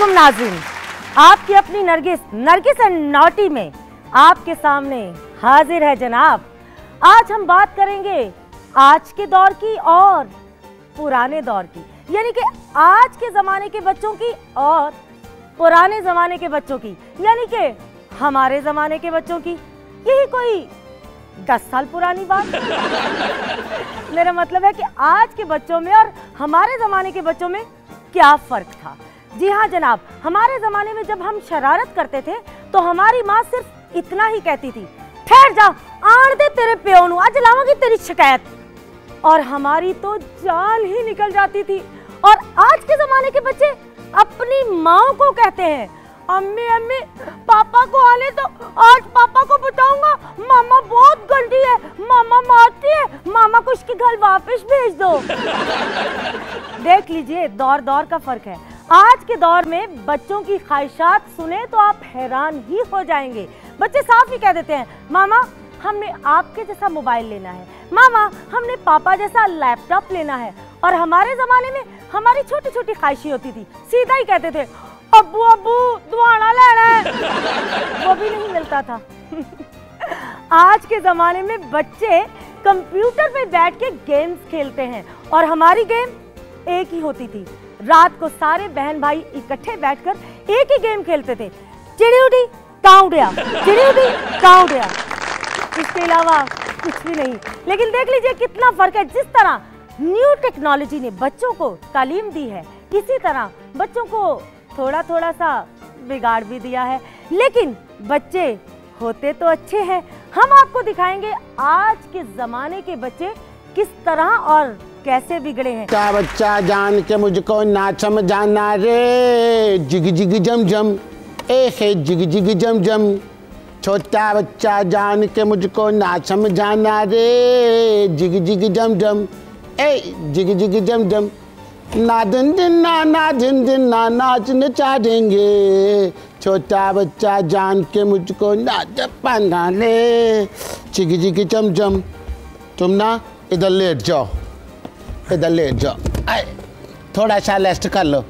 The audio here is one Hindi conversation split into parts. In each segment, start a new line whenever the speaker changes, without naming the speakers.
अस्सलामुअलैकुम नाज़रीन, आपकी अपनी नरगिस एंड नॉटी में आपके सामने हाजिर है जनाब। आज हम बात करेंगे आज के दौर की और पुराने दौर की, यानी कि आज के ज़माने के बच्चों की और पुराने ज़माने के बच्चों की, यानी कि हमारे ज़माने के बच्चों की। यही कोई 10 साल पुरानी बात। मेरा मतलब है कि आज के बच्चों में और हमारे ज़माने के बच्चों में क्या फ़र्क था। जी हाँ जनाब, हमारे ज़माने में जब हम शरारत करते थे तो हमारी माँ सिर्फ इतना ही कहती थी, ठहर जा आण दे तेरे प्यो नू, आज लावांगी तेरी शिकायत। और हमारी तो जान ही निकल जाती थी। और आज के ज़माने के बच्चे अपनी माँ को कहते हैं, अम्मी अम्मी पापा को आने तो, आज पापा को बताऊंगा, मामा बहुत गंदी है, मामा मारती है, मामा को उसके घर वापस भेज दो। देख लीजिए, दौर दौर का फर्क है। आज के दौर में बच्चों की ख्वाहिशात सुने तो आप हैरान ही हो जाएंगे। बच्चे साफ ही कह देते हैं, मामा हमने आपके जैसा मोबाइल लेना है, मामा हमने पापा जैसा लैपटॉप लेना है। और हमारे ज़माने में हमारी छोटी छोटी ख्वाहिशें होती थी, सीधा ही कहते थे, अब्बू अब्बू दुआना लेना है, वो भी नहीं मिलता था। आज के ज़माने में बच्चे कंप्यूटर पे बैठ के गेम्स खेलते हैं और हमारी गेम एक ही होती थी। रात को सारे बहन भाई इकट्ठे बैठकर एक ही गेम खेलते थे, चिड़ी उड़ी काऊ गया, चिड़ी उड़ी काऊ गया। इसके अलावा कुछ भी नहीं। लेकिन देख लीजिए कितना फर्क है। जिस तरह न्यू टेक्नोलॉजी ने बच्चों को तालीम दी है, इसी तरह बच्चों को थोड़ा थोड़ा सा बिगाड़ भी दिया है। लेकिन बच्चे होते तो अच्छे हैं। हम आपको दिखाएंगे आज के ज़माने के बच्चे किस तरह और कैसे बिगड़े हैं।
क्या बच्चा जान के मुझको ना समझाना रे, जिग जिग जम जम ए है जिग जिग जम जम। छोटा बच्चा जान के मुझको ना समझाना रे, जिग जिग जम जम ए जिग जिग जम जम। ना दिन दिन ना नाच नचा देंगे, छोटा बच्चा जान के मुझको ना जपाना ले, जिग जिग जम जम। तुम ना इधर लेट जाओ, इधर लेट जाओ, थोड़ा सा रेस्ट कर लो।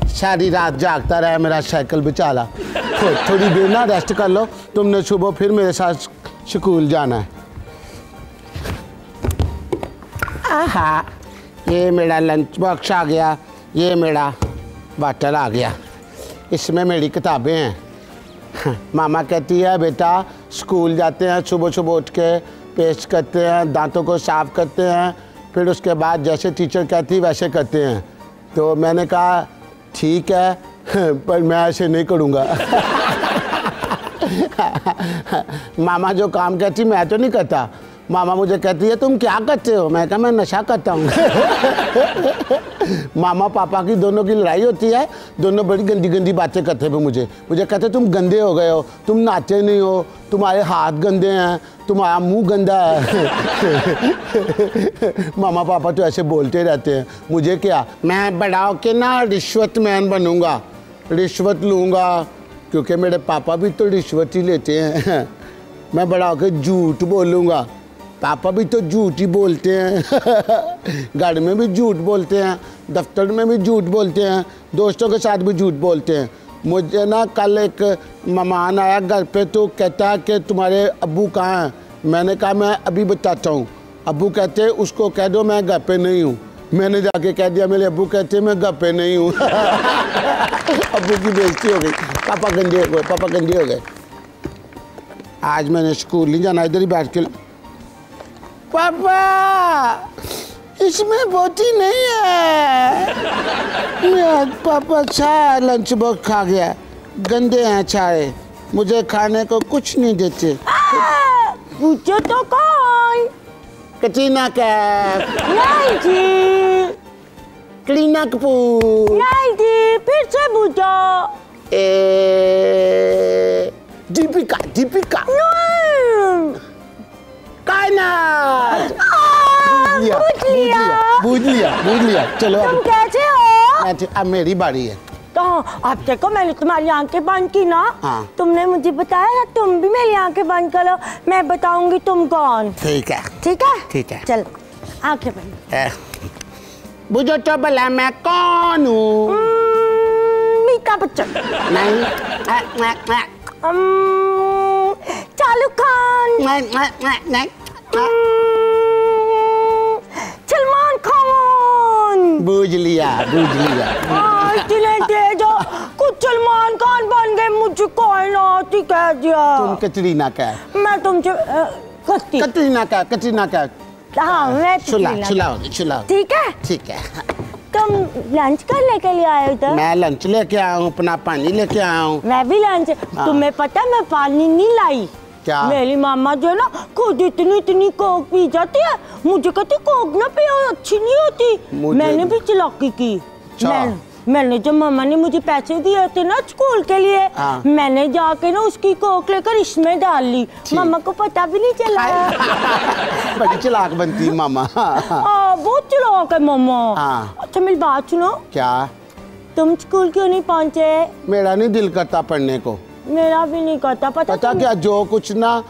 सारी रात जागता रहा मेरा साइकिल बेचारा, थोड़ी देर ना रेस्ट कर लो। तुमने सुबह फिर मेरे साथ स्कूल जाना है। आहा, ये मेरा लंच बॉक्स आ गया, ये मेरा वाटर आ गया, इसमें मेरी किताबें हैं। मामा कहती है बेटा स्कूल जाते हैं, सुबह सुबह उठ के पेस्ट करते हैं, दांतों को साफ करते हैं, फिर उसके बाद जैसे टीचर कहती वैसे करते हैं। तो मैंने कहा ठीक है पर मैं ऐसे नहीं करूँगा। मामा जो काम कहती मैं तो नहीं करता। मामा मुझे कहती है तुम क्या करते हो, मैं कहा मैं नशा करता हूँ। मामा पापा की दोनों की लड़ाई होती है, दोनों बड़ी गंदी गंदी बातें करते हैं। मुझे कहते तुम गंदे हो गए हो, तुम नहाते नहीं हो, तुम्हारे हाथ गंदे हैं, तुम्हारा मुंह गंदा है। मामा पापा तो ऐसे बोलते रहते हैं। मुझे क्या, मैं बड़ा होके ना रिश्वत मैन बनूंगा, रिश्वत लूँगा, क्योंकि मेरे पापा भी तो रिश्वत ही लेते हैं। मैं बड़ा होकर झूठ बोलूँगा, पापा भी तो झूठ ही बोलते हैं। घर में भी झूठ बोलते हैं, दफ्तर में भी झूठ बोलते हैं, दोस्तों के साथ भी झूठ बोलते हैं। मुझे ना कल एक मेहमान आया घर पे, तो कहता है कि तुम्हारे अब्बू कहाँ हैं। मैंने कहा मैं अभी बताता हूँ। अब्बू कहते उसको कह दो मैं घर पे नहीं हूँ। मैंने जाके कह दिया, मेरे अब्बू कहते मैं घर पे नहीं हूँ। अब्बू की बेइज्जती हो गई, पापा गंदे हो गए, पापा गंदे हो गए। आज मैंने स्कूल नहीं जाना, इधर ही बैठ के। पापा इसमें बोटी नहीं है। पापा अच्छा लंच बॉक्स खा गया, गंदे हैं सारे, मुझे खाने को कुछ नहीं देते।
पूछो तो कौन?
कटरीना कैफ।
नहीं जी।
करीना कपूर।
नहीं जी, फिर से पूछो।
दीपिका, दीपिका। बूझ लिया। चलो
तुम कैसे हो?
अब मेरी बारी है।
तो अब देखो मैंने तुम्हारी आंखें बंद की ना।
हाँ।
तुमने मुझे बताया ना, तुम भी मेरी आंखें बंद करो, मैं बताऊंगी तुम कौन।
ठीक है
ठीक है
ठीक है।
चल आंखें बंद।
बुझो तो भला मैं कौन हूँ?
अमिताभ बच्चन,
नहीं।
शाहरुख खान,
नहीं।
सलमान खान।
बूझ लिया।
इतने तेज हो, कुछ सलमान खान बन गए, मुझे कायनात ही कह दिया।
तुम कटरीना कैफ।
मैं तुमसे
कटरीना कैफ।
हाँ, मैं
चुला।
ठीक है। तुम लंच करने के लिए आए इधर?
मैं लंच लेके आया हूँ, अपना पानी लेके आया हूँ।
मैं भी लंच। तुम्हें पता मैं पानी नहीं लाई।
क्या?
मेरी मामा जो है ना खुद इतनी कोक पी जाती है, मुझे कहती कोक ना पियो, अच्छी नहीं होती। मैंने भी चालाकी की। मैंने जब मामा ने मुझे पैसे दिए थे ना स्कूल के लिए, मैंने जाके ना उसकी कोक लेकर इसमें डाल ली, मामा को पता भी नहीं चला।
बड़ी चालाक बनती मामा।
बहुत चालाक है मामा। अच्छा मेरी बात सुनो।
क्या?
तुम स्कूल क्यों नहीं पहुँचे?
मेरा नहीं दिल करता पढ़ने को।
मेरा भी नहीं करता। पता
क्या, जो कुछ ना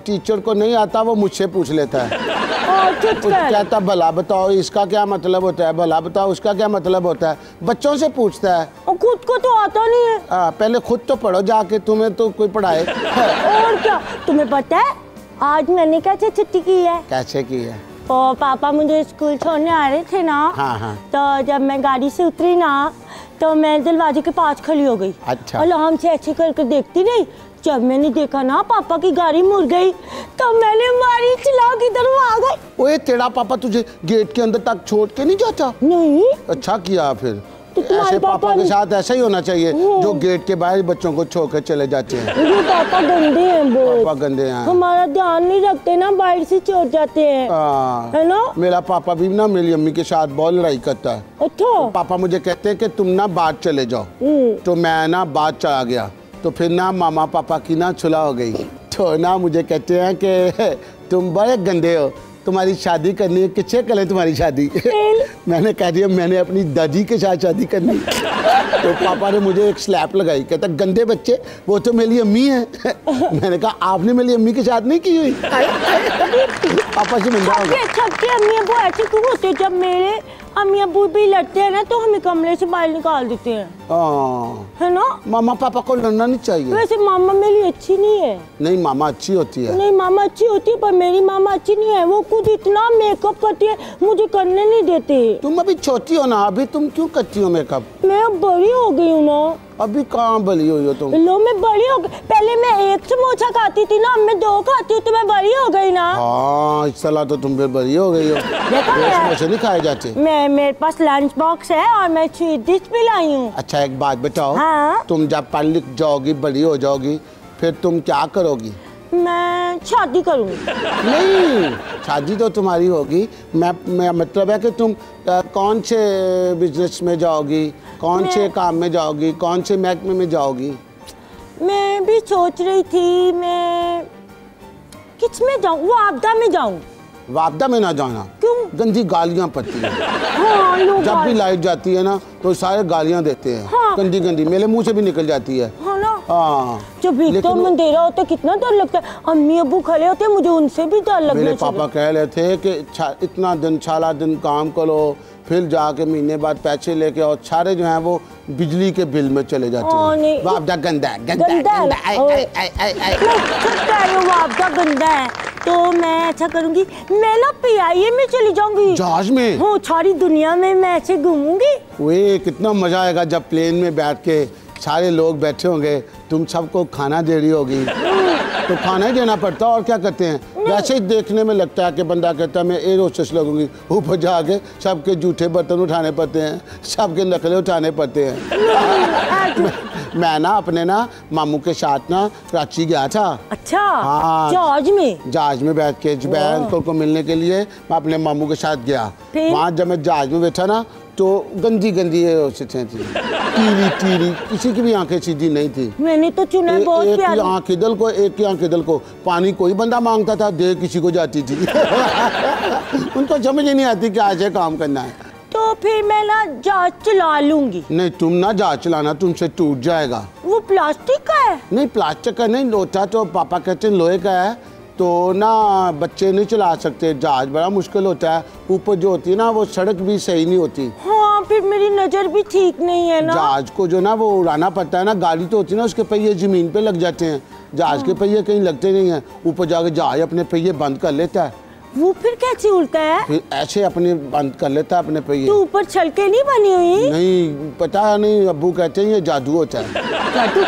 टीचर को नहीं आता वो मुझसे पूछ लेता है। कुछ कहता भला बताओ इसका क्या मतलब होता है, भला बताओ उसका क्या मतलब होता है, बच्चों से पूछता है।
और खुद को तो आता नहीं है।
पहले खुद तो पढ़ो जाके, तुम्हें तो कोई पढ़ाए।
और क्या, तुम्हें पता है आज मैंने कैसे छुट्टी की है?
कैसे की है?
और पापा मुझे स्कूल छोड़ने आ रहे थे ना। तो जब मैं गाड़ी से उतरी ना तो मैं दरवाजे के पास खड़ी हो गई।
अच्छा।
आराम से ऐसे करके देखती रही। जब मैंने देखा ना पापा की गाड़ी मुड़ गई तो मैंने मारी चला के इधर आ गई। ओए
तेरा पापा तुझे गेट के अंदर तक छोड़ के नहीं जाता?
नहीं।
अच्छा किया फिर।
तो
ऐसे पापा के साथ ऐसा ही होना चाहिए जो गेट के बाहर बच्चों को छोड़ कर चले जाते हैं।
ये पापा गंदे हैं,
पापा गंदे हैं।
हमारा ध्यान नहीं रखते ना, बाहर से छोड़ जाते हैं, है ना?
मेरा पापा भी ना मेरी अम्मी के साथ बहुत लड़ाई करता है।
अच्छा।
तो पापा मुझे कहते हैं कि तुम ना बाहर चले जाओ, तो मैं ना बाहर चला गया, तो फिर ना मामा पापा की ना सुलह हो गई। तो ना मुझे कहते हैं कि तुम बड़े गंदे हो, तुम्हारी शादी करनी है, किससे करें तुम्हारी शादी? मैंने कह दिया मैंने अपनी दादी के साथ शादी करनी। तो पापा ने मुझे एक स्लैप लगाई, कहता गंदे बच्चे, वो तो मेरी अम्मी है। मैंने कहा आपने मेरी अम्मी के साथ नहीं की हुई। पापा से मिल जाओगे।
सबके अम्मी अब्बू ऐसे क्यों होते? जब मेरे अम्मी अब्बू भी लड़ते हैं ना तो हमें कमरे से बाहर निकाल देते हैं, है ना?
मामा पापा को लड़ना नहीं चाहिए।
वैसे मामा मेरी अच्छी नहीं है।
नहीं मामा अच्छी होती है।
नहीं मामा अच्छी होती है पर मेरी मामा अच्छी नहीं है। वो खुद इतना मेकअप करती है, मुझे करने नहीं देते।
तुम अभी छोटी हो ना, अभी तुम क्यों करती हो मेकअप?
मैं अब बड़ी हो गई हूँ ना।
अभी कहाँ बड़ी हुई हो तुम?
लो मैं बड़ी हो गई। पहले मैं एक समोसा खाती थी ना, अब मैं 2 खाती हूँ, तो मैं बड़ी हो गई ना।
हाँ इस साल तो तुम बड़ी हो गई हो। समोसे नहीं खाए जाते?
मेरे पास लंच बॉक्स है और मैं स्वीट डिश भी लाई हूँ।
अच्छा एक बात बताओ।
हाँ?
तुम जब पढ़ लिख जाओगी, बड़ी हो जाओगी, फिर तुम क्या करोगी?
मैं शादी करूँगी।
नहीं शादी तो तुम्हारी होगी, मैं मतलब है कि तुम कौन से बिजनेस में जाओगी, कौन से काम में जाओगी, कौन से महकमे में जाओगी?
मैं भी सोच रही थी मैं किस में जाऊँ, वापदा में जाऊँ।
वापदा में ना जाना।
क्यों?
गंदी गालियाँ पड़ती हैं।
हाँ,
जब भी लाइट जाती है ना तो सारे गालियाँ देते हैं। हाँ। गंदी गंदी मेरे मुंह से भी निकल जाती है।
हाँ ना?
हाँ।
जब एकदम अंधेरा होता है कितना डर लगता है। अम्मी अब्बू खड़े होते हैं, मुझे उनसे भी डर लगता है।
मेरे पापा कह रहे थे कि इतना दिन सारा दिन काम करो, फिर जाके महीने बाद पैसे लेके और सारे जो हैं वो बिजली के बिल में चले जाते हैं। वापदा गंदा है, गंदा
है। तो मैं ऐसा करूंगी, मैं ना PIA में चली जाऊंगी।
जहाज में?
हाँ, सारी दुनिया में मैं ऐसे घूमूंगी।
वे कितना मजा आएगा जब प्लेन में बैठ के सारे लोग बैठे होंगे, तुम सबको खाना दे रही होगी। तो खाना ही देना पड़ता और क्या करते हैं? वैसे ही देखने में लगता है कि बंदा कहता है मैं एयर होस्टेस लगूंगी, ऊपर जाके सबके जूठे बर्तन उठाने पड़ते हैं, सबके नकले उठाने पड़ते हैं। मैं ना अपने ना मामू के साथ ना कराची गया था।
अच्छा?
हाँ, जहाज में बैठ के जुबैर अंकल को मिलने के लिए मैं अपने मामू के साथ गया। वहाँ जब मैं जहाज में बैठा ना तो गंदी गंदी थी, टीरी, किसी की भी आंखें सीधी नहीं थी।
मैंने तो चुना बहुत
एक की आंख इधर को, एक की आंख इधर को। पानी कोई बंदा मांगता था, दे किसी को जाती थी। उनको समझ ही नहीं आती कि ऐसे काम करना है।
तो फिर मैं ना जहाज चला लूंगी।
नहीं तुम ना जहाज चलाना, तुमसे टूट जाएगा।
वो प्लास्टिक का है?
नहीं प्लास्टिक का नहीं, लोटा तो पापा कहते हैं लोहे का है, तो ना बच्चे नहीं चला सकते। जहाज बड़ा मुश्किल होता है, ऊपर जो होती है ना वो सड़क भी सही नहीं होती।
हाँ हाँ फिर मेरी नजर भी ठीक नहीं है ना।
जहाज को जो ना वो उड़ाना पड़ता है ना, गाड़ी तो होती है ना उसके पहिए जमीन पे लग जाते हैं, जहाज के पहिए कहीं लगते नहीं हैं, ऊपर जाके जहाज अपने पहिए बंद कर लेता है।
वो फिर कैसे उड़ता है?
फिर ऐसे अपने बंद कर लेता है अपने पहिए।
तो ऊपर छलके नहीं बनी हुई?
नहीं पता नहीं, अब्बू कहते हैं ये जादू होता है।
जादू?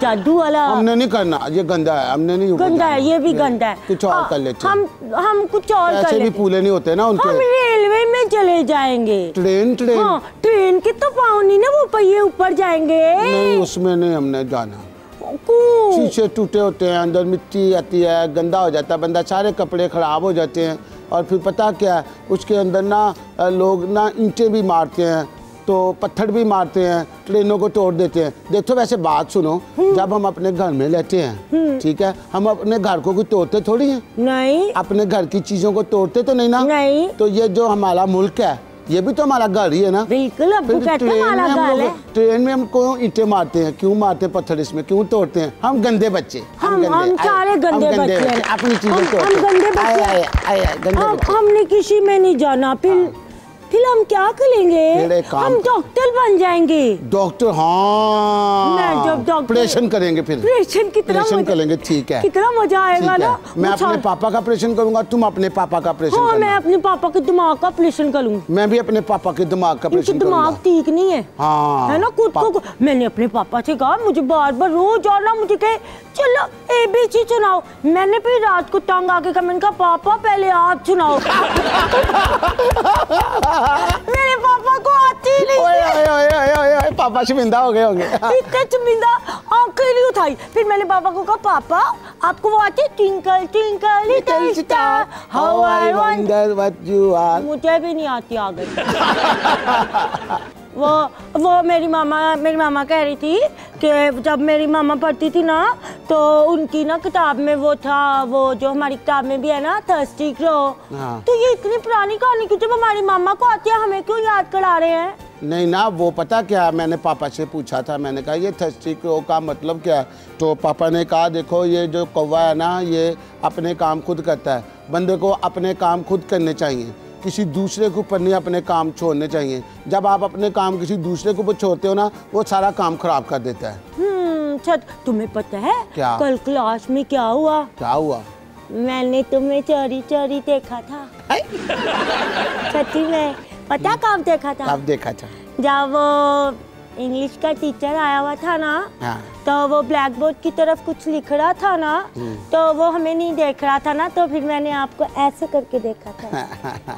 जादू वाला
हमने नहीं करना, ये गंदा है, हमने नहीं।
गंदा है, ये भी गंदा है।
कुछ और कर लेते
हम कुछ और कर लेते।
ऐसे भी पूले नहीं होते ना उनके।
हम रेलवे में चले जाएंगे।
ट्रेन
हाँ, ट्रेन के तो पाँव नहीं ना, वो पहिए ऊपर जाएंगे।
नहीं उसमें नहीं हमने जाना। शीशे टूटे होते हैं, अंदर मिट्टी आती है, गंदा हो जाता है बंदा, सारे कपड़े खराब हो जाते हैं। और फिर पता क्या है, उसके अंदर ना लोग ना ईंटें भी मारते हैं, तो पत्थर भी मारते हैं, ट्रेनों को तोड़ देते हैं। देखो वैसे बात सुनो, जब हम अपने घर में रहते हैं, ठीक है, हम अपने घर को कोई तोड़ते थोड़ी हैं। नहीं। अपने घर की चीजों को तोड़ते तो नहीं ना। नहीं। तो ये जो हमारा मुल्क है ये भी तो हमारा घर ही है ना।
बिल्कुल, अब्बू कहते हैं हमारा घर है।
ट्रेन में हम क्यों ईंटें मारते हैं, क्यों मारते हैं पत्थर, इसमें क्यों तोड़ते हैं? हम गंदे बच्चे,
हम सारे गंदे बच्चे हैं।
अपनी चीजें तोड़ते
हैं। हम गंदे बच्चे, हमने किसी में नहीं जाना। फिर हम क्या करेंगे? हम डॉक्टर बन जाएंगे।
डॉक्टर? हाँ,
मैं जब
ऑपरेशन करेंगे, फिर ऑपरेशन करेंगे, ठीक है,
कितना मजा आएगा ना।
मैं अपने पापा का ऑपरेशन करूंगा, तुम अपने पापा का ऑपरेशन करना।
मैं अपने पापा के दिमाग का ऑपरेशन करूंगा।
मैं भी अपने पापा के दिमाग का ऑपरेशन करूंगा।
दिमाग ठीक नहीं है,
हाँ,
है ना। खुद को मैंने अपने पापा से कहा, मुझे बार बार रोज आना, मुझे कहे चलो ABC सुनाओ। मैंने फिर रात को तंग आके कहा, मैंने कहा पापा पहले आप सुनाओ। मेरे पापा को आती ही नहीं।
ओए, पापा शर्मिंदा हो गए होंगे।
इतने शर्मिंदा, आंखें नहीं उठाई। फिर मैंने पापा को कहा, पापा आपको वो आती है twinkle twinkle little star how I wonder what you are? मुझे भी नहीं आती, आ गई। वो मेरी मामा कह रही थी कि जब मेरी मामा पढ़ती थी ना, तो उनकी ना किताब में वो था, वो जो हमारी किताब में भी है ना, थर्स्टी क्रो। तो ये इतनी पुरानी कहानी क्यों, जब हमारी मामा को आती है, हमें क्यों याद करा रहे हैं?
नहीं ना, वो पता क्या, मैंने पापा से पूछा था, मैंने कहा ये थर्स्टी क्रो का मतलब क्या है? तो पापा ने कहा देखो ये जो कौवा है ना, ये अपने काम खुद करता है, बंदे को अपने काम खुद करने चाहिए, किसी दूसरे के ऊपर नहीं अपने काम छोड़ने चाहिए। जब आप अपने काम किसी दूसरे के ऊपर छोड़ते हो ना, वो सारा काम खराब कर देता है।
तुम्हें पता है
क्या?
कल क्लास में क्या हुआ?
क्या हुआ?
मैंने तुम्हें चोरी चोरी देखा था। सच्ची में? पता कब देखा था?
कब देखा था?
जब वो इंग्लिश का टीचर आया हुआ था ना, हाँ। तो वो ब्लैक बोर्ड की तरफ कुछ लिख रहा था ना, तो वो हमें नहीं देख रहा था ना, तो फिर मैंने आपको ऐसे करके देखा था।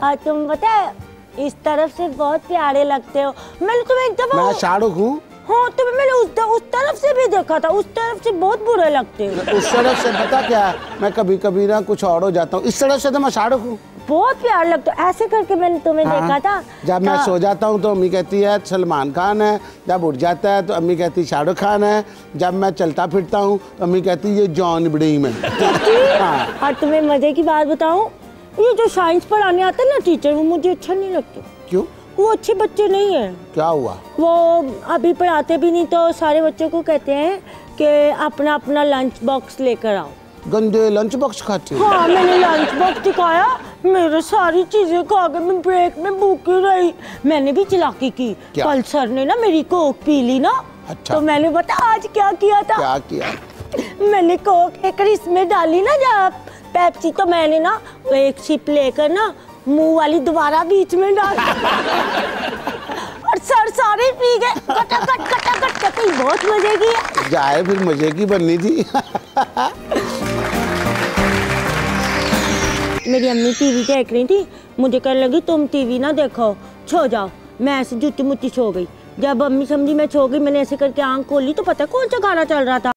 और तुम पता है इस तरफ से बहुत प्यारे लगते हो। मैंने तुम्हें एक दफा,
मैं शाहरुख हूँ।
हाँ, तो मैंने उस तरफ से भी देखा था, उस तरफ से बहुत बुरे लगते हो।
उस तरफ से पता क्या, मैं कभी कभी ना कुछ और हो जाता हूँ, इस तरफ से तो मैं शाहरुख हूँ,
बहुत प्यार लगता है। ऐसे करके मैंने तुम्हें देखा था।
जब मैं सो जाता हूँ तो अम्मी कहती है सलमान खान है, जब उठ जाता है तो अम्मी कहती शाहरुख खान है, जब मैं चलता फिरता हूँ तो अम्मी कहती ये जॉन इब्राहिम है।
और तुम्हें मजे की बात बताऊँ, ये जो साइंस पढ़ाने आते हैं ना टीचर, वो मुझे अच्छा नहीं लगता।
क्यों?
वो अच्छे बच्चे नहीं है।
क्या हुआ? वो
अभी पढ़ाते भी नहीं, तो सारे बच्चों को कहते हैं कि अपना अपना लंच बॉक्स लेकर आओ।
गंदे लंच बॉक्स खाते हैं?
हाँ, मैंने लंच बॉक्स दिखाया, मेरे सारी चीजें खा के मैं ब्रेक में भूखी रही। मैंने भी चालाकी की। कल सर ने ना मेरी कोक पी ली ना। अच्छा। तो मैंने बता आज क्या किया था?
क्या किया?
मैंने कोक एक इसमें डाली ना जब पेप्सी, तो मैंने ना एक सिप लेकर ना मुंह वाली दोबारा बीच में डाल और सर सारे पी गए। कटा बहुत मजे की
जाए, फिर मजे की बननी थी।
मेरी अम्मी टीवी देख रही थी, मुझे कहने लगी तुम टीवी ना देखो, सो जाओ। मैं ऐसे जुटी मुट्टी सो गई। जब अम्मी समझी मैं सो गई, मैंने ऐसे करके आंख खोली तो पता कौन सा गाना चल रहा था।